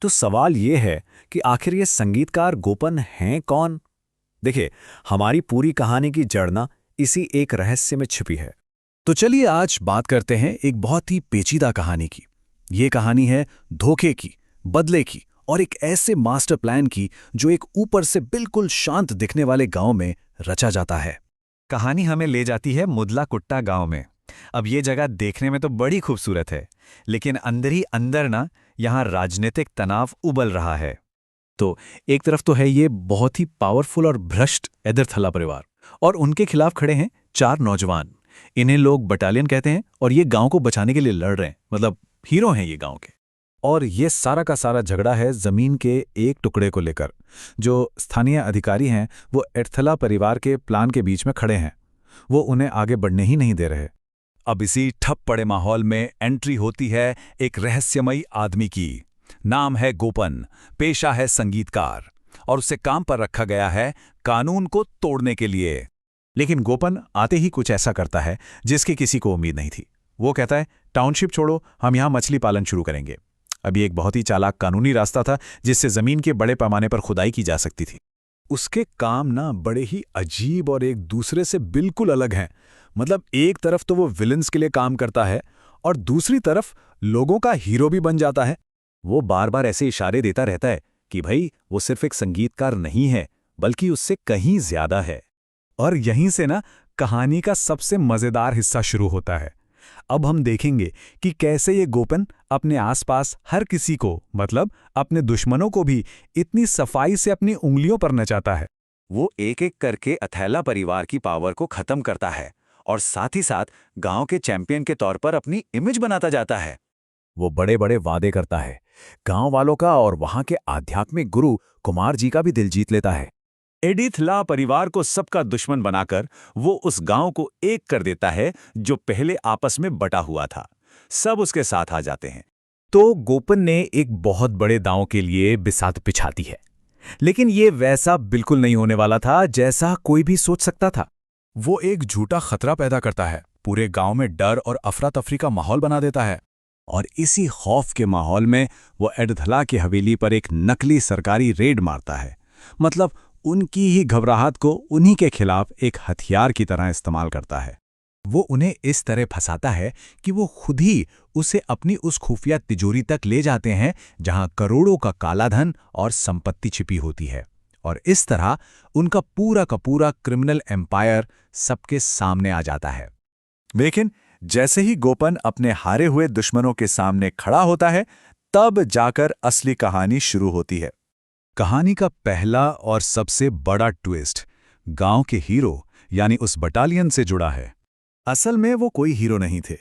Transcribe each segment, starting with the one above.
तो सवाल ये है कि आखिर ये संगीतकार गोपन हैं कौन? देखिए, हमारी पूरी कहानी की जड़ ना इसी एक रहस्य में छिपी है। तो चलिए आज बात करते हैं एक बहुत ही पेचीदा कहानी की। ये कहानी है धोखे की, बदले की और एक ऐसे मास्टर प्लान की जो एक ऊपर से बिल्कुल शांत दिखने वाले गांव में रचा जाता है। कहानी हमें ले जाती है मुदला कुट्टा गांव में। अब ये जगह देखने में तो बड़ी खूबसूरत है, लेकिन अंदर ही अंदर ना यहाँ राजनीतिक तनाव उबल रहा है। तो एक तरफ तो है ये बहुत ही पावरफुल और भ्रष्ट एदरथला परिवार, और उनके खिलाफ खड़े हैं 4 नौजवान। इन्हें लोग बटालियन कहते हैं और ये गांव को बचाने के लिए लड़ रहे हैं, मतलब हीरो हैं ये गांव के। और ये सारा का सारा झगड़ा है जमीन के एक टुकड़े को लेकर। जो स्थानीय अधिकारी हैं वो एडथला परिवार के प्लान के बीच में खड़े हैं, वो उन्हें आगे बढ़ने ही नहीं दे रहे। अब इसी ठप पड़े माहौल में एंट्री होती है एक रहस्यमयी आदमी की। नाम है गोपन, पेशा है संगीतकार, और उसे काम पर रखा गया है कानून को तोड़ने के लिए। लेकिन गोपन आते ही कुछ ऐसा करता है जिसकी किसी को उम्मीद नहीं थी। वो कहता है, टाउनशिप छोड़ो, हम यहाँ मछली पालन शुरू करेंगे। अब ये एक बहुत ही चालाक कानूनी रास्ता था जिससे जमीन के बड़े पैमाने पर खुदाई की जा सकती थी। उसके काम ना बड़े ही अजीब और एक दूसरे से बिल्कुल अलग हैं। मतलब एक तरफ तो वो विलन्स के लिए काम करता है और दूसरी तरफ लोगों का हीरो भी बन जाता है। वो बार बार ऐसे इशारे देता रहता है कि भाई वो सिर्फ एक संगीतकार नहीं है, बल्कि उससे कहीं ज्यादा है। और यहीं से ना कहानी का सबसे मजेदार हिस्सा शुरू होता है। अब हम देखेंगे कि कैसे ये गोपन अपने आसपास हर किसी को, मतलब अपने दुश्मनों को भी इतनी सफाई से अपनी उंगलियों पर नचाता है। वो एक एक करके अथैला परिवार की पावर को खत्म करता है और साथ ही साथ गांव के चैंपियन के तौर पर अपनी इमेज बनाता जाता है। वो बड़े बड़े वादे करता है, गांव वालों का और वहां के आध्यात्मिक गुरु कुमार जी का भी दिल जीत लेता है। एडिथला परिवार को सबका दुश्मन बनाकर वो उस गांव को एक कर देता है जो पहले आपस में बटा हुआ था। सब उसके साथ आ जाते हैं। तो गोपन ने एक बहुत बड़े दांव के लिए बिसात बिछाती है, लेकिन ये वैसा बिल्कुल नहीं होने वाला था जैसा कोई भी सोच सकता था। वो एक झूठा खतरा पैदा करता है, पूरे गांव में डर और अफरा तफरी का माहौल बना देता है। और इसी खौफ के माहौल में वो एडथला की हवेली पर एक नकली सरकारी रेड मारता है। मतलब उनकी ही घबराहट को उन्हीं के खिलाफ एक हथियार की तरह इस्तेमाल करता है। वो उन्हें इस तरह फंसाता है कि वो खुद ही उसे अपनी उस खुफिया तिजोरी तक ले जाते हैं जहां करोड़ों का काला धन और संपत्ति छिपी होती है। और इस तरह उनका पूरा का पूरा क्रिमिनल एम्पायर सबके सामने आ जाता है। लेकिन जैसे ही गोपन अपने हारे हुए दुश्मनों के सामने खड़ा होता है, तब जाकर असली कहानी शुरू होती है। कहानी का पहला और सबसे बड़ा ट्विस्ट गांव के हीरो यानी उस बटालियन से जुड़ा है। असल में वो कोई हीरो नहीं थे,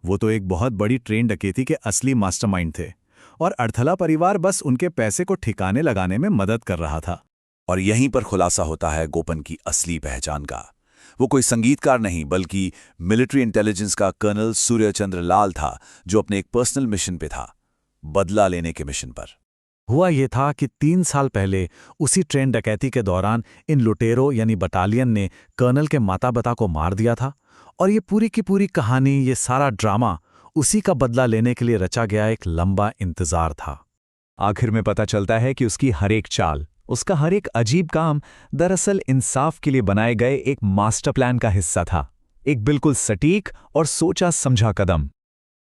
वो तो एक बहुत बड़ी ट्रेन डकैती के असली मास्टरमाइंड थे, और अडथला परिवार बस उनके पैसे को ठिकाने लगाने में मदद कर रहा था। और यहीं पर खुलासा होता है गोपन की असली पहचान का। वो कोई संगीतकार नहीं, बल्कि मिलिट्री इंटेलिजेंस का कर्नल सूर्यचंद्र लाल था, जो अपने एक पर्सनल मिशन पे था, बदला लेने के मिशन पर। हुआ ये था कि 3 साल पहले उसी ट्रेन डकैती के दौरान इन लुटेरों यानी बटालियन ने कर्नल के माता-पिता को मार दिया था। और ये पूरी की पूरी कहानी, ये सारा ड्रामा उसी का बदला लेने के लिए रचा गया एक लंबा इंतजार था। आखिर में पता चलता है कि उसकी हर एक चाल, उसका हर एक अजीब काम दरअसल इंसाफ के लिए बनाए गए एक मास्टर प्लान का हिस्सा था। एक बिल्कुल सटीक और सोचा समझा कदम।